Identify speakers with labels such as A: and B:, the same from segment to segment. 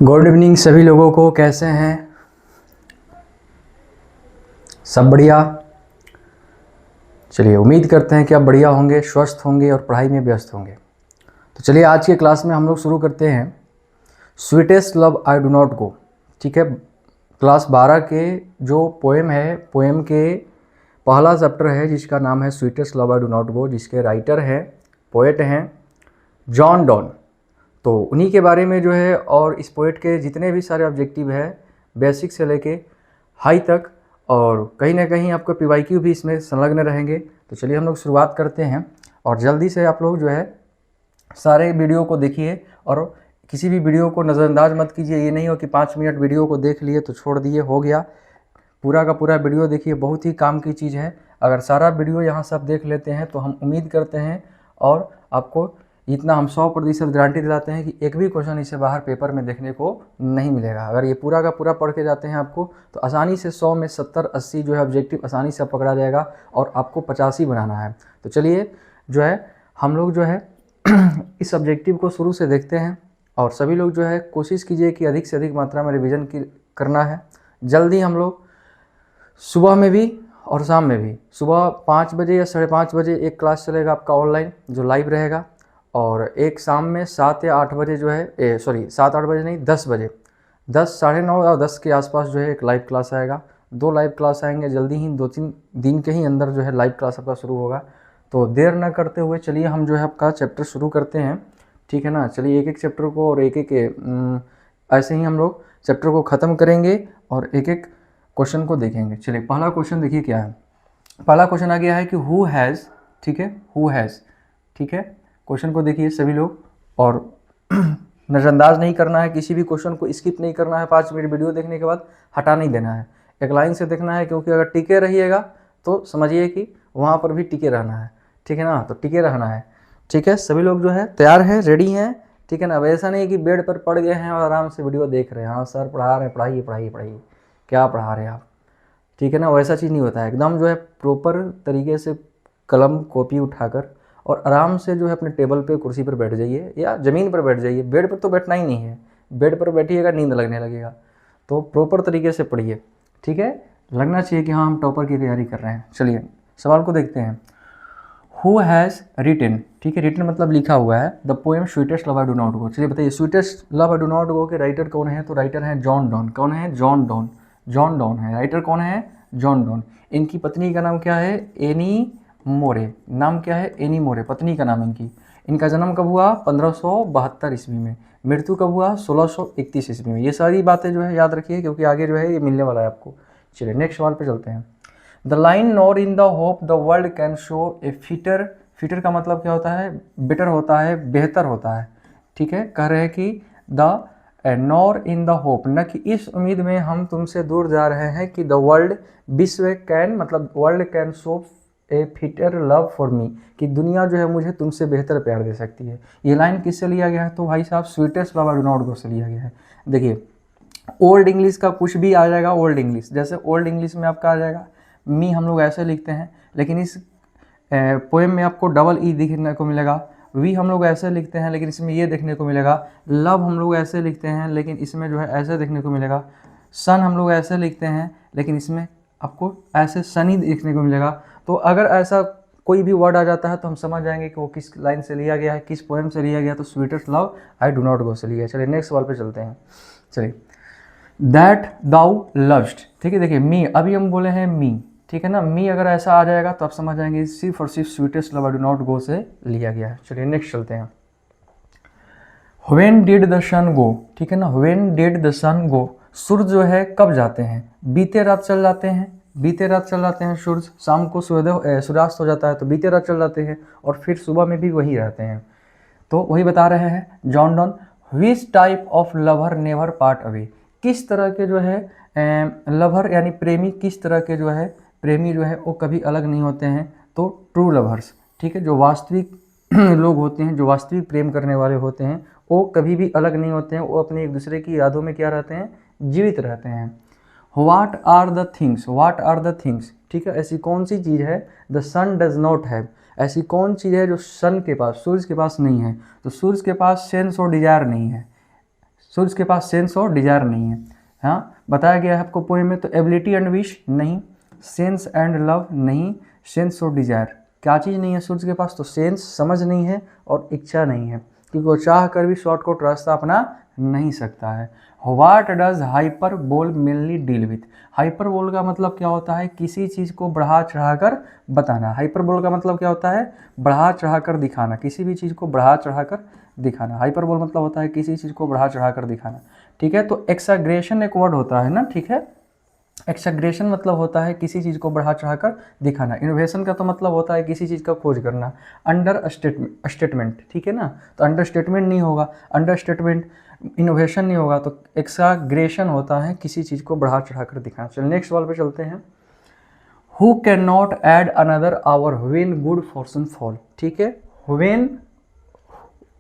A: Good evening सभी लोगों को। कैसे हैं? सब बढ़िया। चलिए, उम्मीद करते हैं कि आप बढ़िया होंगे, स्वस्थ होंगे और पढ़ाई में व्यस्त होंगे। तो चलिए, आज के क्लास में हम लोग शुरू करते हैं sweetest love I do not go. ठीक है, क्लास 12 के जो पोएम है, पोएम के पहला चैप्टर है जिसका नाम है sweetest love I do not गो, जिसके राइटर हैं, पोएट हैं जॉन डॉन। तो उन्हीं के बारे में जो है, और इस पोएट के जितने भी सारे ऑब्जेक्टिव है, बेसिक से लेके हाई तक, और कहीं ना कहीं आपको पीवाईक्यू भी इसमें संलग्न रहेंगे। तो चलिए हम लोग शुरुआत करते हैं, और जल्दी से आप लोग जो है सारे वीडियो को देखिए, और किसी भी वीडियो को नज़रअंदाज मत कीजिए। ये नहीं हो कि 5 मिनट वीडियो को देख लिए तो छोड़ दिए, हो गया। पूरा का पूरा वीडियो देखिए, बहुत ही काम की चीज़ है। अगर सारा वीडियो यहाँ से आप देख लेते हैं तो हम उम्मीद करते हैं, और आपको इतना हम 100% गारंटी दिलाते हैं कि एक भी क्वेश्चन इससे बाहर पेपर में देखने को नहीं मिलेगा। अगर ये पूरा का पूरा पढ़ के जाते हैं आपको, तो आसानी से 100 में 70-80 जो है ऑब्जेक्टिव आसानी से पकड़ा जाएगा, और आपको 50 ही बनाना है। तो चलिए जो है हम लोग जो है इस ऑब्जेक्टिव को शुरू से देखते हैं, और सभी लोग जो है कोशिश कीजिए कि अधिक से अधिक मात्रा में रिविज़न करना है। जल्दी हम लोग सुबह में भी और शाम में भी, सुबह 5 बजे या 5:30 बजे एक क्लास चलेगा आपका ऑनलाइन जो लाइव रहेगा, और एक शाम में 7 या 8 बजे जो है 7-8 बजे नहीं, 10 बजे, 10, साढ़े 9 और 10 के आसपास जो है एक लाइव क्लास आएगा। 2 लाइव क्लास आएंगे जल्दी ही, 2-3 दिन के ही अंदर जो है लाइव क्लास आपका शुरू होगा। तो देर न करते हुए चलिए हम जो है आपका चैप्टर शुरू करते हैं। ठीक है ना? चलिए एक एक चैप्टर को और एक एक ऐसे ही हम लोग चैप्टर को ख़त्म करेंगे और एक एक क्वेश्चन को देखेंगे। चलिए पहला क्वेश्चन देखिए क्या है। पहला क्वेश्चन आ गया है कि हु हैज़, ठीक है, हु हैज़, ठीक है। क्वेश्चन को देखिए सभी लोग, और नज़रअंदाज नहीं करना है, किसी भी क्वेश्चन को स्किप नहीं करना है। 5 मिनट वीडियो देखने के बाद हटा नहीं देना है, एक लाइन से देखना है, क्योंकि अगर टिके रहिएगा तो समझिए कि वहाँ पर भी टिके रहना है। ठीक है ना? तो टिके रहना है। ठीक है, सभी लोग जो है तैयार हैं, रेडी हैं? ठीक है ना? अब ऐसा नहीं कि बेड पर पड़ गए हैं और आराम से वीडियो देख रहे हैं। हाँ सर पढ़ा रहे हैं, पढ़ाइए पढ़ाइए पढ़ाइए, क्या पढ़ा रहे हैं आप? ठीक है ना? वैसा चीज़ नहीं होता है। एकदम जो है प्रॉपर तरीके से कलम कॉपी उठाकर और आराम से जो है अपने टेबल पे कुर्सी पर बैठ जाइए या ज़मीन पर बैठ जाइए। बेड पर तो बैठना ही नहीं है, बेड पर बैठिएगा नींद लगने लगेगा। तो प्रॉपर तरीके से पढ़िए। ठीक है, लगना चाहिए कि हाँ हम टॉपर की तैयारी कर रहे हैं। चलिए सवाल को देखते हैं। हु हैज़ रिटन, ठीक है, रिटन मतलब लिखा हुआ है, the poem sweetest love I do not गो। चलिए बताइए sweetest love I do not गो के राइटर कौन है? तो राइटर हैं जॉन डॉन। कौन है? John Donne. जॉन डॉन है राइटर। कौन है? John Donne. इनकी पत्नी का नाम क्या है? एनी मोरे। नाम क्या है? एनी मोरे, पत्नी का नाम इनकी। इनका जन्म कब हुआ? 1572 ईस्वी में। मृत्यु कब हुआ? 1631 ईस्वी में। ये सारी बातें जो है याद रखिए, क्योंकि आगे जो है ये मिलने वाला है आपको। चलिए नेक्स्ट सवाल पे चलते हैं। The line nor in the hope the world can show a fitter, fitter का मतलब क्या होता है? बेटर होता है, बेहतर होता है। ठीक है, कह रहे हैं कि the nor in the hope, न कि इस उम्मीद में हम तुमसे दूर जा रहे हैं कि द वर्ल्ड, विश्व, कैन मतलब world can show a fitter love for मी, कि दुनिया जो है मुझे तुमसे बेहतर प्यार दे सकती है। ये लाइन किससे लिया गया है? तो भाई साहब sweetest love I do not go से लिया गया है। देखिए ओल्ड इंग्लिश का कुछ भी आ जाएगा, ओल्ड इंग्लिश, जैसे ओल्ड इंग्लिश में आपका आ जाएगा मी, हम लोग ऐसे लिखते हैं, लेकिन इस पोएम में आपको डबल ई दिखने को मिलेगा। वी हम लोग ऐसे लिखते हैं, लेकिन इसमें ये देखने को मिलेगा। लव हम लोग ऐसे लिखते हैं, लेकिन इसमें जो है ऐसे देखने को मिलेगा। सन हम लोग ऐसे लिखते हैं, लेकिन इसमें आपको ऐसे सनी देखने को मिलेगा। तो अगर ऐसा कोई भी वर्ड आ जाता है तो हम समझ जाएंगे कि वो किस लाइन से लिया गया है, किस पोएम से लिया गया। तो sweetest love I do not go से लिया। चलिए नेक्स्ट सवाल पे चलते हैं। चलिए दैट दाउ लव्स्ट, ठीक है, देखिए मी, अभी हम बोले हैं मी, ठीक है ना? मी अगर ऐसा आ जाएगा तो आप समझ जाएंगे सिर्फ और सिर्फ sweetest love I do not go से लिया गया है। चलिए नेक्स्ट चलते हैं। व्हेन डिड द सन गो, ठीक है ना? व्हेन डिड द सन गो, सूर्य जो है कब जाते हैं? बीते रात चल जाते हैं, बीते रात चल जाते हैं सूर्य। शाम को सूर्यास्त हो जाता है, तो बीते रात चल जाते हैं, और फिर सुबह में भी वही रहते हैं। तो वही बता रहे हैं John Donne. Which type of lover never part away, किस तरह के जो है लवर यानी प्रेमी, किस तरह के जो है प्रेमी जो है वो कभी अलग नहीं होते हैं? तो ट्रू लवर्स, ठीक है, जो वास्तविक लोग होते हैं, जो वास्तविक प्रेम करने वाले होते हैं, वो कभी भी अलग नहीं होते हैं। वो अपने एक दूसरे की यादों में क्या रहते हैं? जीवित रहते हैं। What are the things, what are the things, ठीक है, ऐसी कौन सी चीज़ है the sun does not have, ऐसी कौन चीज़ है जो सन के पास, सूरज के पास नहीं है? तो सूरज के पास सेंस और डिजायर नहीं है। सूर्य के पास सेंस और डिजायर नहीं है। हाँ, बताया गया है आपको पोएम में। तो एबिलिटी एंड विश नहीं, सेंस एंड लव नहीं, सेंस और डिजायर, क्या चीज़ नहीं है सूर्य के पास? तो सेंस, समझ नहीं है, और इच्छा नहीं है, क्योंकि वो चाह कर भी शॉर्टकट रास्ता अपना नहीं सकता है। What does hyperbole mainly deal with? Hyperbole का मतलब क्या होता है? किसी चीज़ को बढ़ा चढ़ाकर बताना। हाइपरबोल का मतलब क्या होता है? बढ़ा चढ़ाकर दिखाना, किसी भी चीज़ को बढ़ा चढ़ाकर दिखाना। हाइपरबोल मतलब होता है किसी चीज़ को बढ़ा चढ़ाकर दिखाना, ठीक है। तो एक्सैग्रेशन एक वर्ड होता है ना, ठीक है। एक्सैग्रेशन मतलब होता है किसी चीज़ को बढ़ा चढ़ाकर दिखाना। इनोवेशन का तो मतलब होता है किसी चीज़ का खोज करना। अंडर स्टेटमेंट, ठीक है ना, तो अंडर स्टेटमेंट नहीं होगा, अंडर स्टेटमेंट इनोवेशन नहीं होगा, तो एक्सैग्रेशन होता है किसी चीज़ को बढ़ा चढ़ाकर दिखाना। चलिए नेक्स्ट सवाल पे चलते हैं। Who can not add another hour when good fortune fall, ठीक है। When,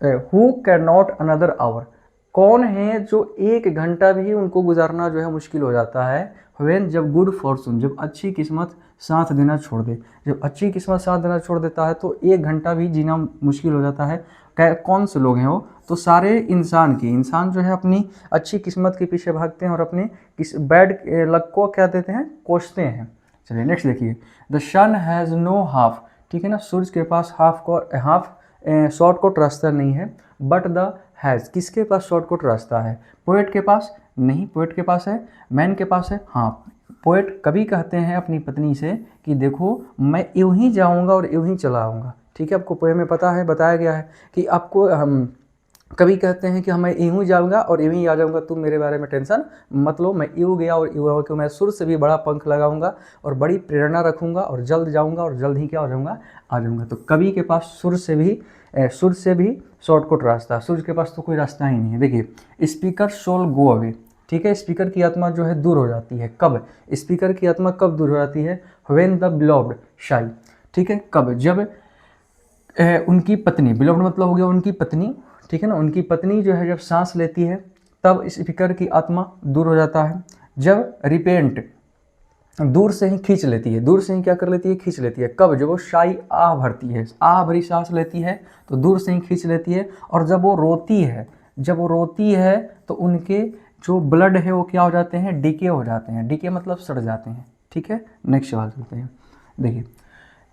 A: who can not another hour, कौन है जो एक घंटा भी उनको गुजारना जो है मुश्किल हो जाता है? व्हेन, जब गुड फॉर्चून, जब अच्छी किस्मत साथ देना छोड़ दे। जब अच्छी किस्मत साथ देना छोड़ देता है तो एक घंटा भी जीना मुश्किल हो जाता है। कौन से लोग हैं वो? तो सारे इंसान जो है अपनी अच्छी किस्मत के पीछे भागते हैं और अपने बैड लक को क्या देते हैं? कोसते हैं। चलिए नेक्स्ट देखिए। The sun has no half, ठीक है ना, सूर्य के पास हाफ शॉर्टकट रास्ता नहीं है। बट द हैज़, किसके पास शॉर्टकट रास्ता है? पोएट के पास नहीं, पोएट के पास है। मैन के पास है, हाँ। पोएट कभी कहते हैं अपनी पत्नी से कि देखो मैं यूं ही जाऊंगा और यूं ही चला आऊँगा, ठीक है। आपको पोएम में पता है, बताया गया है कि आपको हम कभी कहते हैं कि मैं यूं जाऊंगा और यूं ही आ जाऊंगा, तुम मेरे बारे में टेंशन मत लो, मैं यूं गया और यूं कि मैं सूर्य से भी बड़ा पंख लगाऊंगा और बड़ी प्रेरणा रखूंगा और जल्द जाऊंगा और जल्द ही क्या हो जाऊंगा? आ जाऊंगा। तो कवि के पास सूर्य से भी शॉर्टकट रास्ता, सूर्य के पास तो कोई रास्ता ही नहीं है। देखिए, स्पीकर सोल गो अवे, ठीक है। स्पीकर की आत्मा जो है दूर हो जाती है, कब? स्पीकर की आत्मा कब दूर हो जाती है? व्हेन द बिलोव्ड शाई, ठीक है। कब? जब उनकी पत्नी, बिलोव्ड मतलब हो गया उनकी पत्नी, ठीक है ना, उनकी पत्नी जो है जब सांस लेती है तब स्पीकर की आत्मा दूर हो जाता है। जब रिपेंट, दूर से ही खींच लेती है, दूर से ही क्या कर लेती है? खींच लेती है। कब? जब वो शाई आह भरती है, आह भरी सांस लेती है तो दूर से ही खींच लेती है। और जब वो रोती है तो उनके जो ब्लड है वो क्या हो जाते हैं? डीके हो जाते हैं। डीके मतलब सड़ जाते हैं, ठीक है। नेक्स्ट सवाल चलते हैं। देखिए,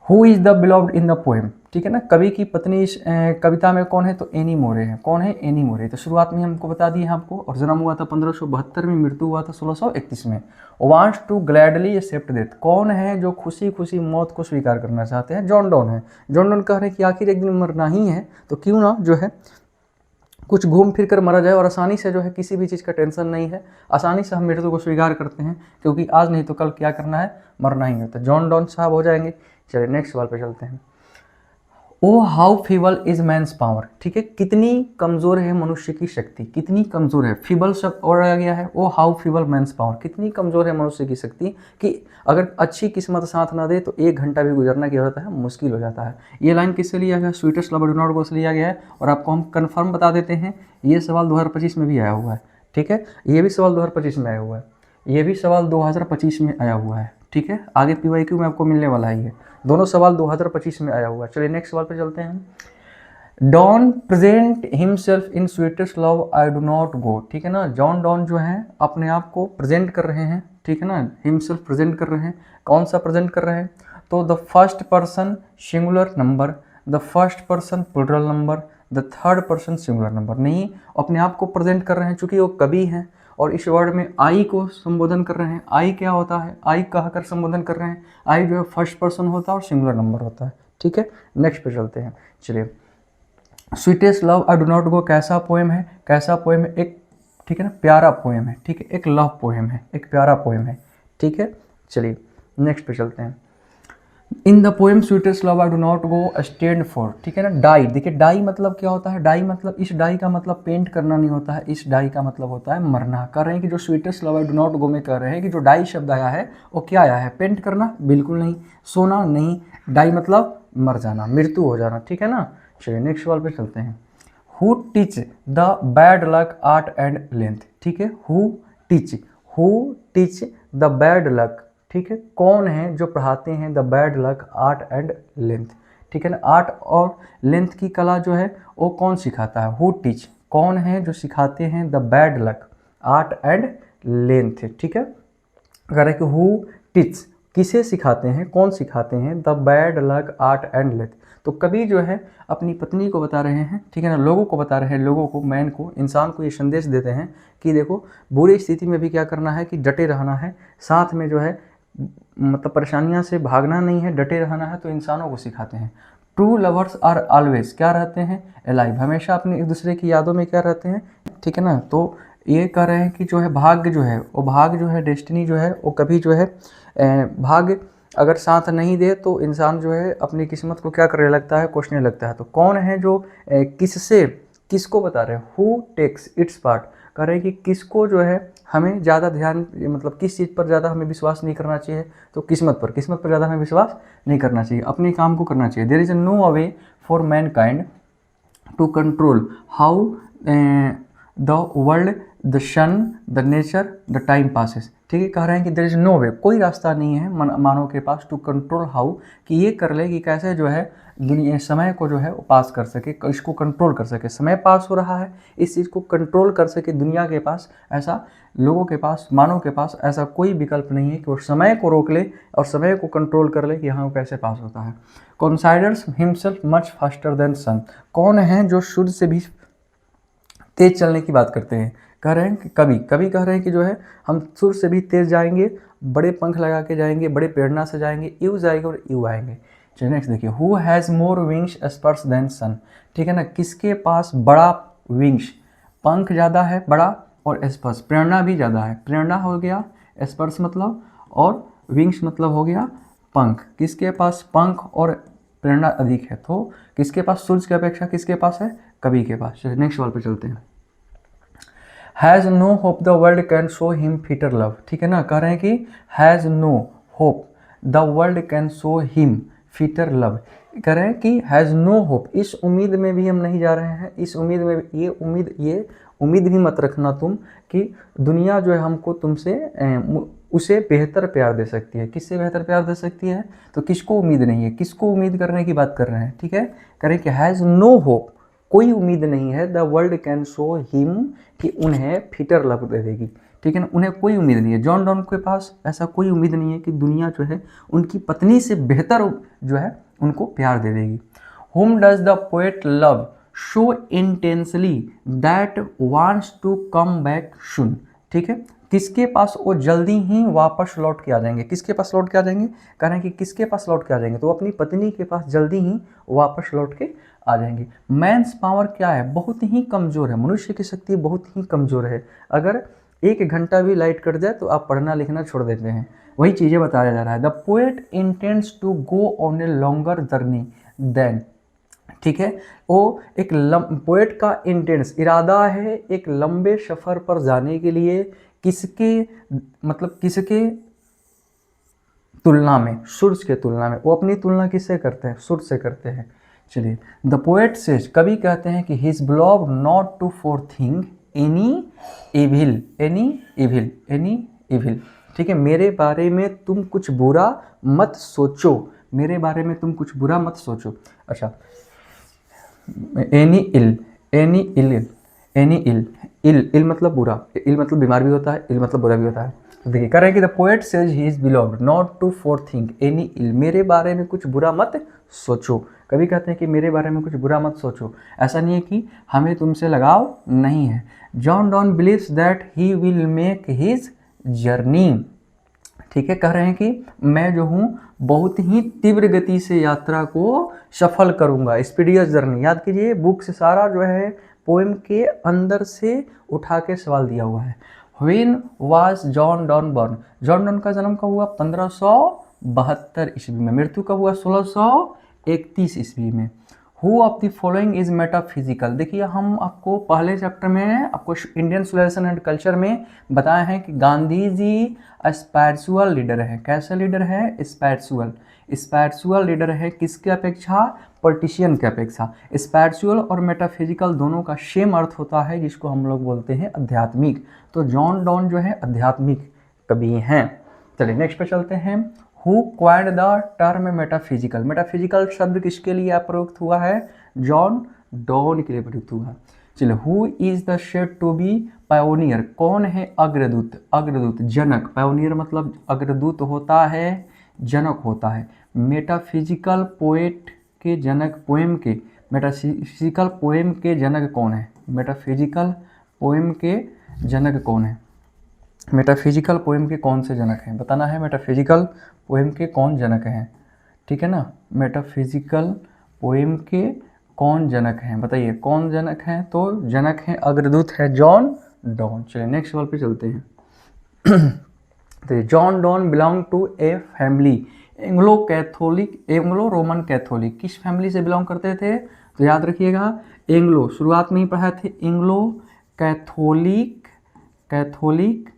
A: who is the beloved in the poem, ठीक है ना। कवि की पत्नी इस कविता में कौन है? तो एनी मोरे है। कौन है? एनी मोरे। तो शुरुआत में हमको बता दिए हैं आपको, और जन्म हुआ था 1572 में, मृत्यु हुआ था 1631 में। Wants to gladly accept death, कौन है जो खुशी खुशी मौत को स्वीकार करना चाहते हैं? जॉन डॉन है। जॉन डॉन कह रहे हैं कि आखिर एक दिन मरना ही है तो क्यों ना जो है कुछ घूम फिर कर मरा जाए, और आसानी से जो है किसी भी चीज़ का टेंशन नहीं है, आसानी से हम मृत्यु को स्वीकार करते हैं, क्योंकि आज नहीं तो कल क्या करना है? मरना ही है। तो जॉन डॉन साहब हो जाएंगे। चलिए नेक्स्ट सवाल पे चलते हैं। O how feeble is man's power, ठीक है। कितनी कमज़ोर है मनुष्य की शक्ति, कितनी कमज़ोर है? फीबल शब्द और आ गया है। ओ हाउ फीबल मैंस पावर, कितनी कमज़ोर है मनुष्य की शक्ति कि अगर अच्छी किस्मत साथ ना दे तो एक घंटा भी गुजरना क्या होता है? मुश्किल हो जाता है। ये लाइन किससे लिया गया? Sweetest love do not go से लिया गया है। और आपको हम कन्फर्म बता देते हैं, ये सवाल 2025 में भी आया हुआ है, ठीक है। ये भी सवाल 2025 में आया हुआ है, ये भी सवाल 2025 में आया हुआ है, ठीक है। आगे PYQ में आपको मिलने वाला है। ये दोनों सवाल 2025 में आया हुआ है। चलिए नेक्स्ट सवाल पे चलते हैं। Dawn present himself in sweetest love I do not go, ठीक है ना। जॉन डॉन जो है अपने आप को प्रेजेंट कर रहे हैं, ठीक है ना, हिमसेल्फ प्रेजेंट कर रहे हैं। कौन सा प्रेजेंट कर रहे हैं? तो the first person singular number, the first person plural number, the third person singular number नहीं, अपने आप को प्रेजेंट कर रहे हैं। चूंकि वो कवि हैं और इस वर्ड में आई को संबोधन कर रहे हैं। आई क्या होता है? आई कहकर संबोधन कर रहे हैं। आई जो है फर्स्ट पर्सन होता है और सिंगुलर नंबर होता है, ठीक है। नेक्स्ट पे चलते हैं। चलिए, sweetest love I do not गो कैसा पोएम है? कैसा पोएम है? एक, ठीक है ना, प्यारा पोएम है, ठीक है, एक लव पोएम है, एक प्यारा पोएम है, ठीक है। चलिए नेक्स्ट पे चलते हैं। इन the poem sweetest love I do not go stand for, ठीक है ना, डाई। देखिए डाई मतलब क्या होता है? डाई मतलब, इस डाई का मतलब पेंट करना नहीं होता है, इस डाई का मतलब होता है मरना। कह रहे हैं कि जो sweetest love I do not गो में कह रहे हैं कि जो डाई शब्द आया है वो क्या आया है? पेंट करना? बिल्कुल नहीं। सोना? नहीं। डाई मतलब मर जाना, मृत्यु हो जाना, ठीक है ना। चलिए नेक्स्ट सवाल पे चलते हैं। Who teach the bad luck art and length, ठीक है। Who teach the bad luck, ठीक है। कौन है जो पढ़ाते हैं the bad luck art and length, ठीक है ना। आर्ट और लेंथ की कला जो है वो कौन सिखाता है? हु टीच, कौन है जो सिखाते हैं the bad luck art and length, ठीक है। कह रहे कि हु टीच, किसे सिखाते हैं, कौन सिखाते हैं the bad luck art and length. तो कवि जो है अपनी पत्नी को बता रहे हैं, ठीक है ना, लोगों को बता रहे हैं, लोगों को, मैन को, इंसान को ये संदेश देते हैं कि देखो बुरी स्थिति में भी क्या करना है कि डटे रहना है, साथ में जो है मतलब परेशानियां से भागना नहीं है, डटे रहना है। तो इंसानों को सिखाते हैं। ट्रू लवर्स आर ऑलवेज क्या रहते हैं, अलाइव, हमेशा अपने एक दूसरे की यादों में क्या रहते हैं, ठीक है ना। तो ये कह रहे हैं कि जो है भाग्य जो है वो, भाग्य जो है, डेस्टिनी जो है वो कभी जो है भाग्य अगर साथ नहीं दे तो इंसान जो है अपनी किस्मत को क्या करने लगता है, कोसने लगता है। तो कौन है जो किससे, किसको बता रहे हैं, हु टेक्स इट्स पार्ट, कह रहे हैं कि किसको जो है हमें ज़्यादा ध्यान, मतलब किस चीज़ पर ज़्यादा हमें विश्वास नहीं करना चाहिए, तो किस्मत पर, किस्मत पर ज़्यादा हमें विश्वास नहीं करना चाहिए, अपने काम को करना चाहिए। There is no away for mankind to control how the world, the sun, the nature, the time passes, ठीक है। कह रहे हैं कि देयर इज नो वे, कोई रास्ता नहीं है मानव के पास टू कंट्रोल हाउ, कि ये कर ले कि कैसे जो है दुनिया समय को जो है वो पास कर सके, इसको कंट्रोल कर सके। समय पास हो रहा है, इस चीज़ को कंट्रोल कर सके दुनिया के पास, ऐसा लोगों के पास, मानव के पास ऐसा कोई विकल्प नहीं है कि वो समय को रोक ले और समय को कंट्रोल कर ले कि हाँ वो कैसे पास होता है। कंसाइडर्स हिमसेल्फ मच फास्टर देन सन, कौन है जो सूर्य से भी तेज चलने की बात करते हैं। कह रहे हैं कि कभी कभी कह रहे हैं कि जो है हम सूर्य से भी तेज जाएंगे, बड़े पंख लगा के जाएंगे, बड़े प्रेरणा से जाएंगे, यू जाएंगे और यू आएंगे। चलिए नेक्स्ट देखिए, who has more wings spurs than sun, ठीक है ना, किसके पास बड़ा विंग्स, पंख ज़्यादा है बड़ा, और स्पर्श प्रेरणा भी ज़्यादा है। प्रेरणा हो गया, स्पर्श मतलब, और विंग्स मतलब हो गया पंख, किसके पास पंख और प्रेरणा अधिक है। तो किसके पास, सूर्य की अपेक्षा किसके पास है, कवि के पास। नेक्स्ट सवाल पे चलते हैं। Has no hope the world can show him fitter love, ठीक है ना। कह रहे हैं कि has no hope the world can show him fitter love, कह रहे हैं कि हैज़ नो होप, इस उम्मीद में भी हम नहीं जा रहे हैं, इस उम्मीद में, ये उम्मीद भी मत रखना तुम कि दुनिया जो है हमको तुमसे उसे बेहतर प्यार दे सकती है। किससे बेहतर प्यार दे सकती है, तो किसको उम्मीद नहीं है, किसको उम्मीद करने की बात कर रहे हैं, ठीक है। कह रहे हैं कि हैज़ नो होप, कोई उम्मीद नहीं है, the world can show him, कि उन्हें फिटर लव दे देगी, ठीक है ना, उन्हें कोई उम्मीद नहीं है। जॉन डॉन के पास ऐसा कोई उम्मीद नहीं है कि दुनिया जो है उनकी पत्नी से बेहतर जो है उनको प्यार दे देगी। Whom does the poet love so intensely that wants to come back soon, ठीक है, किसके पास वो जल्दी ही वापस लौट के आ जाएंगे, किसके पास लौट के आ जाएंगे, कह रहे हैं कि किसके पास लौट के आ जाएंगे, तो वो अपनी पत्नी के पास जल्दी ही वापस लौट के आ जाएंगे। मैंस पावर क्या है, बहुत ही कमज़ोर है, मनुष्य की शक्ति बहुत ही कमज़ोर है। अगर 1 घंटा भी लाइट कट जाए तो आप पढ़ना लिखना छोड़ देते हैं, वही चीज़ें बताया जा रहा है। The poet intends to go on a longer journey then, ठीक है, वो एक पोएट का इंटेंस इरादा है एक लंबे सफ़र पर जाने के लिए, किसके मतलब किसके तुलना में, सूर्य के तुलना में। वो अपनी तुलना किससे करते हैं, सूर्य से करते हैं। चलिए, द पोएट सेज, कवि कहते हैं कि his believe not to for thing any evil, any evil, any evil, ठीक है, मेरे बारे में तुम कुछ बुरा मत सोचो, मेरे बारे में तुम कुछ बुरा मत सोचो। अच्छा, एनी इल, एनी इल, एनी इल, इल मतलब बुरा, इल मतलब बीमार भी होता है, इल मतलब बुरा भी होता है। तो देखिए, कह रहे हैं कि the poet says he is beloved not to for think any ill, मेरे बारे में कुछ बुरा मत सोचो। कभी कहते हैं कि मेरे बारे में कुछ बुरा मत सोचो, ऐसा नहीं है कि हमें तुमसे लगाव नहीं है। John Donne believes that he will make his journey, ठीक है, कह रहे हैं कि मैं जो हूँ बहुत ही तीव्र गति से यात्रा को सफल करूँगा, स्पीडियस जर्नी। याद कीजिए, बुक से सारा जो है पोएम के अंदर से उठा के सवाल दिया हुआ है। When was John Donne born, John Donne का जन्म कब हुआ, 1572 ईस्वी में, मृत्यु कब हुआ, 1631 ईस्वी में। Who of the following is metaphysical, देखिए हम आपको पहले चैप्टर में आपको इंडियन सिविलाइजेशन एंड कल्चर में बताया है कि गांधी जी स्पिरिचुअल लीडर है। कैसा लीडर है, स्पिरिचुअल, स्पिरिचुअल लीडर है, किसके अपेक्षा, पॉलिटिशियन के अपेक्षा। स्पिरिचुअल और मेटाफिजिकल दोनों का सेम अर्थ होता है, जिसको हम लोग बोलते हैं आध्यात्मिक। तो जॉन डॉन जो है आध्यात्मिक कवि हैं। चलिए नेक्स्ट पे चलते हैं। Who coined the term metaphysical, metaphysical शब्द किसके लिए प्रयुक्त हुआ है, जॉन डॉन के लिए प्रयुक्त हुआ है। चलिए, who is the said to be pioneer, कौन है अग्रदूत, अग्रदूत जनक, पायोनियर मतलब अग्रदूत होता है, जनक होता है। मेटाफिजिकल पोएट के जनक, पोएम के, मेटाफिजिकल पोएम के जनक कौन है, मेटाफिजिकल पोएम के जनक कौन है, मेटाफिजिकल पोएम के कौन से जनक हैं, बताना है मेटाफिजिकल पोएम के कौन जनक हैं, ठीक है ना, मेटाफिजिकल पोएम के कौन जनक हैं, बताइए कौन जनक हैं, तो जनक हैं अग्रदूत है जॉन डॉन। चलिए नेक्स्ट सवाल पे चलते हैं। तो John Donne belong to a family, Anglo Catholic, Anglo Roman Catholic, किस फैमिली से बिलोंग करते थे, तो याद रखिएगा एंग्लो, शुरुआत में ही पढ़ा थे, Anglo Catholic, Catholic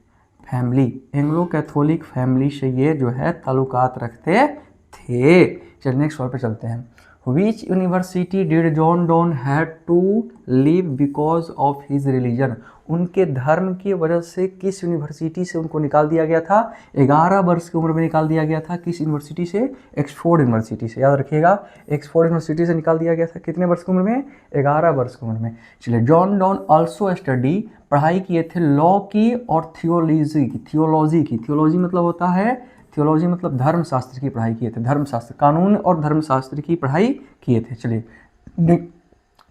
A: family, Anglo Catholic family से ये जो है ताल्लुकात रखते थे। चलिए नेक्स्ट सवाल पे चलते हैं। Which university did John Donne had to leave because of his religion, उनके धर्म की वजह से किस यूनिवर्सिटी से उनको निकाल दिया गया था, 11 वर्ष की उम्र में निकाल दिया गया था, किस यूनिवर्सिटी से, एक्सफोर्ड यूनिवर्सिटी से, याद रखिएगा एक्सफोर्ड यूनिवर्सिटी से निकाल दिया गया था, कितने वर्ष की उम्र में, 11 वर्ष की उम्र में। चलिए, जॉन डॉन ऑल्सो स्टडी, पढ़ाई किए थे लॉ की और थियोलॉजी की, थियोलॉजी की, थियोलॉजी मतलब होता है, थियोलॉजी मतलब धर्मशास्त्र की पढ़ाई किए थे, धर्मशास्त्र, कानून और धर्मशास्त्र की पढ़ाई किए थे। चलिए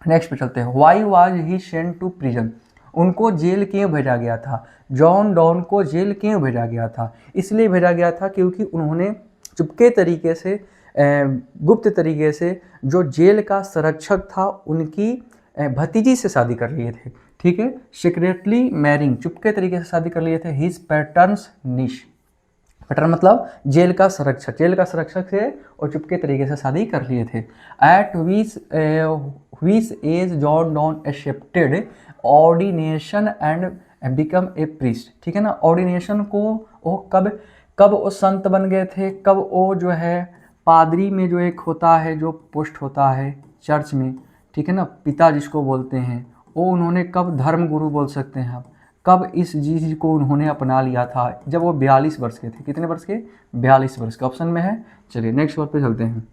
A: नेक्स्ट पे चलते हैं। Why was he sent to prison, उनको जेल क्यों भेजा गया था, जॉन डॉन को जेल क्यों भेजा गया था, इसलिए भेजा गया था क्योंकि उन्होंने चुपके तरीके से, गुप्त तरीके से जो जेल का संरक्षक था उनकी भतीजी से शादी कर लिए थे, ठीक है, सीक्रेटली मैरिंग, चुपके तरीके से शादी कर लिए थे, हिज पैटर्न्स निश, पैटर्न मतलब जेल का संरक्षक, जेल का संरक्षक से और चुपके तरीके से शादी कर लिए थे। At which age John Donne accepted ordination and become a priest, ठीक है ना, ऑर्डिनेशन को वो कब वो संत बन गए थे, कब वो जो है पादरी में जो एक होता है, जो पोस्ट होता है चर्च में, ठीक है ना, पिता जिसको बोलते हैं, वो उन्होंने कब धर्म गुरु बोल सकते हैं आप, कब इस चीज़ को उन्होंने अपना लिया था, जब वो 42 वर्ष के थे, कितने वर्ष के, 42 वर्ष के, ऑप्शन में है। चलिए नेक्स्ट वर्ड पे चलते हैं।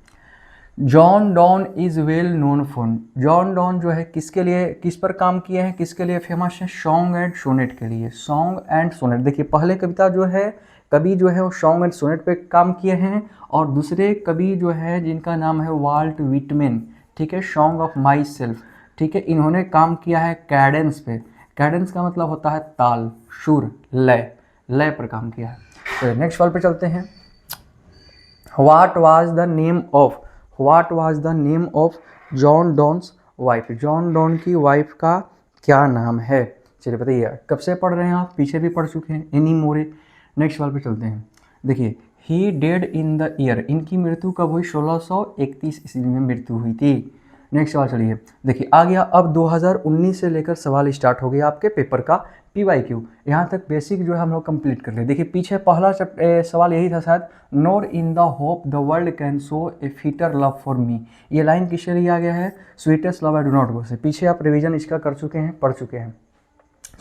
A: John Donne is well known for, John Donne जो है किसके लिए, किस पर काम किए हैं, किसके लिए फेमस है, सॉन्ग एंड सोनेट के लिए, सॉन्ग एंड सोनेट। देखिए पहले कविता जो है, कवि जो है वो सॉन्ग एंड सोनेट पे काम किए हैं, और दूसरे कवि जो है जिनका नाम है वाल्ट विटमैन, ठीक है, सॉन्ग ऑफ माई सेल्फ, ठीक है, इन्होंने काम किया है कैडेंस पे, कैडेंस का मतलब होता है ताल, सुर, लय, लय पर काम किया है। तो नेक्स्ट सवाल पे चलते हैं। What was the name of, what was the name of John Donne's wife, John Donne की वाइफ का क्या नाम है। चलिए बताइए, कब से पढ़ रहे हैं आप, पीछे भी पढ़ चुके हैं, एनी मोरे। नेक्स्ट सवाल पे चलते हैं। देखिए, ही डेड इन द ईयर, इनकी मृत्यु कब हुई, 1631 ईस्वी में मृत्यु हुई थी। नेक्स्ट सवाल चलिए, देखिए आ गया अब 2019 से लेकर सवाल स्टार्ट हो गया आपके पेपर का PYQ, यहाँ तक बेसिक जो है हम लोग कंप्लीट कर लिए। देखिए पीछे पहला सवाल यही था शायद, nor in the hope the world can show a fitter love for me, ये लाइन किससे लिया गया है, sweetest love I do not go से। पीछे आप रिवीजन इसका कर चुके हैं, पढ़ चुके हैं।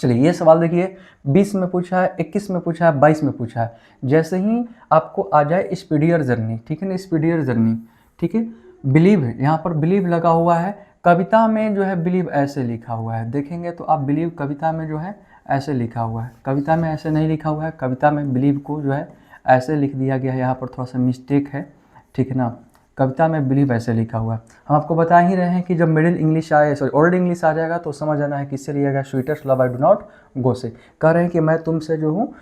A: चलिए ये सवाल देखिए 20 में पूछा है, 21 में पूछा है, 22 में पूछा है। जैसे ही आपको आ जाए स्पीडियर जर्नी, ठीक है ना, स्पीडियर जर्नी, ठीक है, बिलीव है, यहाँ पर बिलीव लगा हुआ है, कविता में जो है बिलीव ऐसे लिखा हुआ है, देखेंगे तो आप बिलीव कविता में जो है ऐसे लिखा हुआ है, कविता में ऐसे नहीं लिखा हुआ है, कविता में बिलीव को जो है ऐसे लिख दिया गया है, यहाँ पर थोड़ा सा मिस्टेक है, ठीक है ना, कविता में बिलीव ऐसे लिखा हुआ है। हम आपको बता ही रहे हैं कि जब मिडिल इंग्लिश आए, सॉरी ओल्ड इंग्लिश आ जाएगा तो समझ आना है किससे लिया गया, sweetest love I do not go से। कह रहे हैं कि मैं तुमसे जो हूँ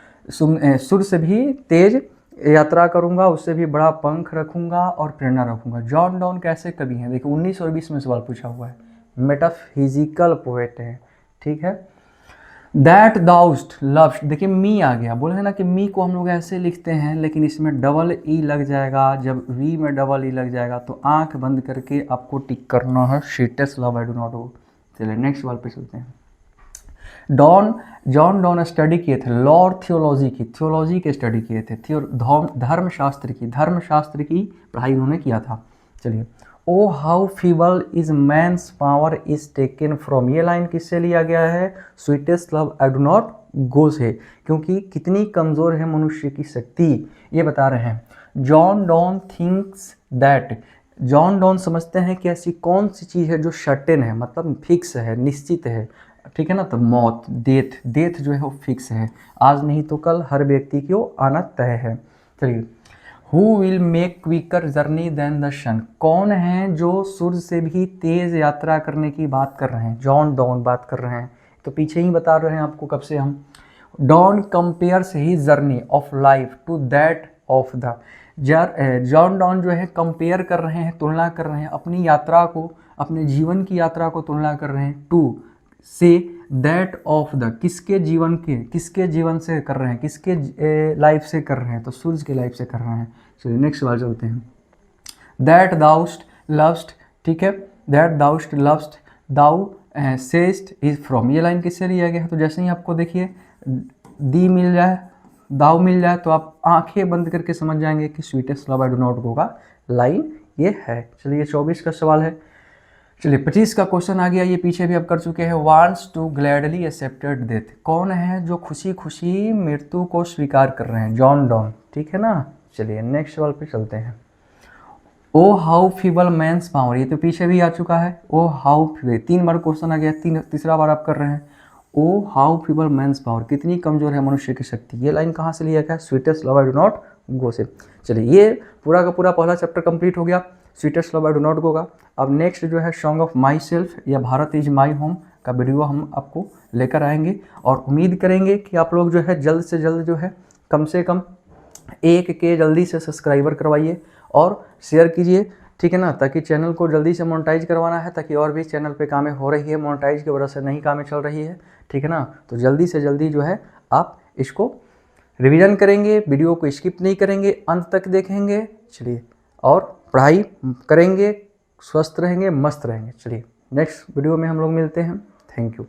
A: सुर से भी तेज यात्रा करूंगा, उससे भी बड़ा पंख रखूंगा और प्रेरणा रखूंगा। जॉन डॉन कैसे कवि हैं, देखिए 19 और 20 में सवाल पूछा हुआ है, मेटाफिजिकल पोएट है, ठीक है। दैट दाउस्ट लव्स, देखिए मी आ गया, बोले हैं ना कि मी को हम लोग ऐसे लिखते हैं, लेकिन इसमें डबल ई लग जाएगा, जब वी में डबल ई लग जाएगा तो आंख बंद करके आपको टिक करना है sweetest love I do not गो। चलिए नेक्स्ट सवाल पे चलते हैं। जॉन डॉन स्टडी किए थे लॉ और थियोलॉजी की, थियोलॉजी के स्टडी किए थे, धर्मशास्त्र की पढ़ाई उन्होंने किया था। चलिए, O how feeble is man's power is taken from, ये लाइन किससे लिया गया है, sweetest love I do not go से, क्योंकि कितनी कमज़ोर है मनुष्य की शक्ति ये बता रहे हैं। John Donne thinks that, John Donne समझते हैं कि ऐसी कौन सी चीज़ है जो सर्टेन है, मतलब फिक्स है, निश्चित है, ठीक है ना। तो मौत, डेथ, डेथ जो है वो फिक्स है, आज नहीं तो कल हर व्यक्ति को आना तय है। चलिए, who will make quicker journey than the sun, कौन है जो सूर्य से भी तेज यात्रा करने की बात कर रहे हैं, जॉन डॉन बात कर रहे हैं। तो पीछे ही बता रहे हैं आपको कब से हम, Donne compares he journey of life to that of the, John Donne जो है कंपेयर कर रहे हैं, तुलना कर रहे हैं अपनी यात्रा को, अपने जीवन की यात्रा को तुलना कर रहे हैं, to say that of the, किसके जीवन के, किसके जीवन से कर रहे हैं, किसके लाइफ से कर रहे हैं, तो सूर्य के लाइफ से कर रहे हैं। चलिए नेक्स्ट सवाल चलते हैं। दैट दाउस्ट लव्स्ट, ठीक है, दैट दाउस्ट लव्स्ट दाउ सेस्ट इज फ्रॉम, ये लाइन किससे लिया गया है। तो जैसे ही आपको देखिए दी मिल जाए, दाव मिल जाए, तो आप आंखें बंद करके समझ जाएंगे कि sweetest love I do not गो का लाइन ये है। चलिए 24 का सवाल है। चलिए 25 का क्वेश्चन आ गया, ये पीछे भी अब कर चुके हैं। Wants to gladly accepted death, कौन है जो खुशी खुशी मृत्यु को स्वीकार कर रहे हैं, जॉन डॉन, ठीक है ना। चलिए नेक्स्ट सवाल पे चलते हैं। O how feeble men's power, ये तो पीछे भी आ चुका है। ओ हाउ फीबल, 3 बार क्वेश्चन आ गया, तीसरा बार आप कर रहे हैं। O how feeble men's power, कितनी कमजोर है मनुष्य की शक्ति, ये लाइन कहाँ से लिया गया, sweetest love I do not go से। चलिए ये पूरा का पूरा पहला चैप्टर कंप्लीट हो गया sweetest love I do not गो का। अब नेक्स्ट जो है सॉन्ग ऑफ माई सेल्फ या भारत इज माई होम का वीडियो हम आपको लेकर आएंगे, और उम्मीद करेंगे कि आप लोग जो है जल्द से जल्द जो है कम से कम 1 के जल्दी से सब्सक्राइबर करवाइए और शेयर कीजिए, ठीक है ना, ताकि चैनल को जल्दी से मोनेटाइज करवाना है, ताकि और भी चैनल पे कामें हो रही है, मोनेटाइज की वजह से नहीं कामें चल रही है, ठीक है ना। तो जल्दी से जल्दी जो है आप इसको रिवीजन करेंगे, वीडियो को स्किप नहीं करेंगे, अंत तक देखेंगे। चलिए, और पढ़ाई करेंगे, स्वस्थ रहेंगे, मस्त रहेंगे। चलिए नेक्स्ट वीडियो में हम लोग मिलते हैं। Thank you.